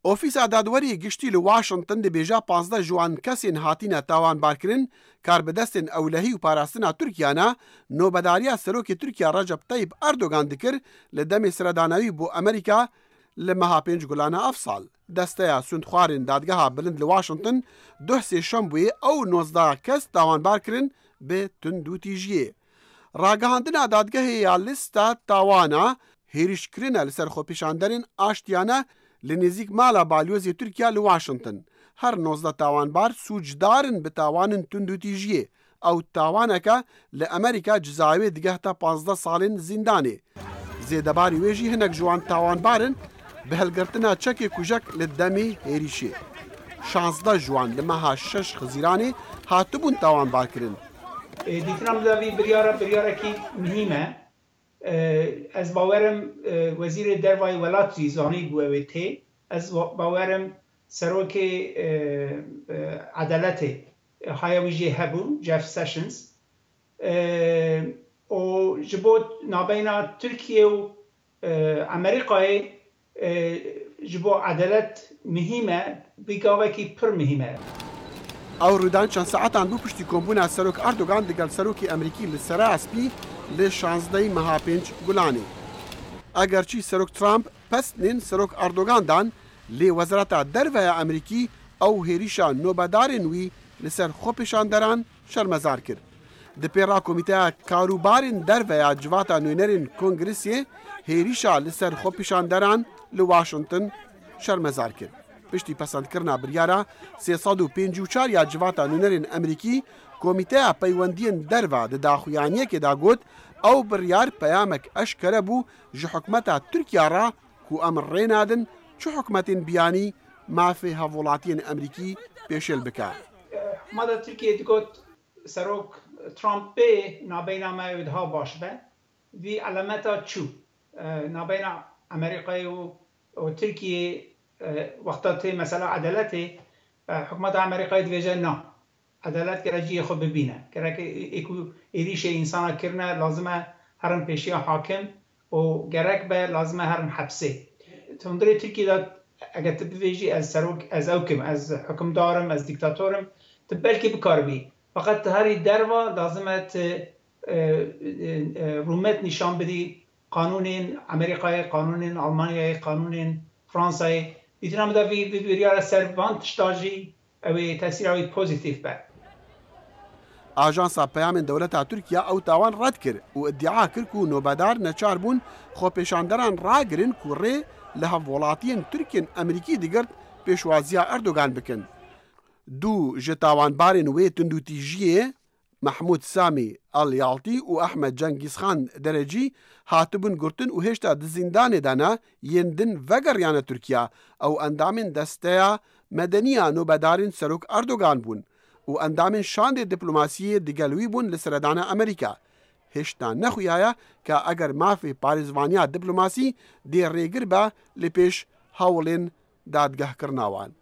ئۆفیسا دادوەری گشتی لە واشنگتن دەبێژا 15 جوان کەسێن هاتینە تاوانبارکردن کاربەدەستێن ئەولەهی و پاراستنا تورکیانە نۆبەداریە سەرۆکی تورکیا ڕەجەب تەیب ئەردۆگان دکرد لە دەمێ سەرداناوی بۆ ئەمریکا لە مەها 5 گولانە ئەف ساڵ. دەستەیە سوندخوارن دادگەها بلند لە واشنگتن دوه شەمبوێ ئەو 19 کەس تاوانبارکردن بێ تند و تیژیێ. ڕاگەهاندنا دادگەهەیە لیستا تاوانە هێریشکردنە لەسەر خۆپیشاندەرن ئاشتیانە لە نێزیک ماڵە بالیۆزی تورکیا لە واشنگتن. هەر 19 تاوانبار سوجدارن بە تاوانن تند و تیژیێ. ئەو تاوانەکە لە ئەمریکا جزاوێ دگەهتە 15 ساڵین زیندانێ. زێدەباری وێژی هەنێک جوان تاوانبارن بە هەلگرتنا چەکێ کوژەک لە دەمی هێریشێ. 16 جوان لە مەها 6 خزیرانێ هاتبوون تاوانبارکردن. دیتنام داوی بریارێکی مهمە. Ez bawerim wezîrê dervayê welatî zanî bû ew ê tê. Ez bawerim serokê edeletê haya wî jê hebû Jeff Sessions. û ji bo navbeyna Tirkiye û Amerîkayê ji bo edelet mihîm e, bî gavekî pir mihîm e. ئەو ڕوودان چەند سەعەتان بوو پشتی کۆبوونا سەرۆک ئەردۆگان لەگەڵ سەرۆکی ئەمریکی لە سەراسپی لە 16 مەها 5 گولانێ. ئەگەرچی سەرۆک ترامپ پەستنین سەرۆک ئەردۆگاندان لێ وەزارەتە دەرڤەیە ئەمریکی ئەو هێریشە نۆبەدارên wî لەسەر خۆپیشاندەران شەرمەزار کرد. دپێرا کۆمیتەیە کاروبارên دەرڤەیە civata نوێنەرên کۆنگرسیê هێریشە لەسەر خۆپیشاندەران لە واشنگتن شەرمەزار کرد. پشتی پەسەندکردنا بریارە 354 یا civata نوێنەرên ئەمریکی کۆمیتەیە پەیوەندیên دەرڤە di daxuyaniyekê got ئەو biryar peyamek eşkere bû ji hikûmeta Tirkiya re ku em rê nadin çi hikûmetên biyanî mafê hevwelatiyên Emerîkî pêşêl bike. Hikûmeta Tirkiye digot serok Trump bê nabeyna me ew daha baş be. Vî elemeta çû nabeyna Amerîkayê û Tirkiye wexta tê mesela edeletê hikûmeta Amerîkayê dibêje na. Edelet gerek ciyê xwe bibîne. Gerek ku êrişê însana kirine lazim e herin pêşiya hakim û gerek be lazim e herin hepsê. Hundirê Tirkiye de eger tu bivêjî ez serok ez ew kim ez hikimdarim ez dîktatorim tu belkî bikaribî. Feqet tu herî derva lazim e tu rûmet nîşan bidî qanûnên Amerîkayê, qanûnên Almanyayê, qanûnên Fransayê. Dîtina da vî biryara ser van tişta jî ew ê tesîra wî pozîtîv be. Ajansa peyamên dewleta Tirkiya ew tawan red kir û iddia kir ku nûbedar neçar bûn xwepêşanderan ragirin ku rê li hevwelatiyên Tirkiyên Emerîkî digirt pêşwaziya Erdogan bikin. Du ji tawanbarên wê tundûtîjiyê Mahmud Samî Al-Yaltî û Ahmed Cengîzxan Derecî hatibûn gurtin û hêşta di zîndanê de ne yên din vegeriyane Tirkiya ew endamên desteya medeniya nûbedarên serok Erdogan bûn û endamên şandê diplomasiyê digel wî bûn li seredana Amerîka. Hêşta nexuyaye ke eger mafê parêzvaniya diplomasî dê rêgir be li pêş hewlên dadgehkirina wan.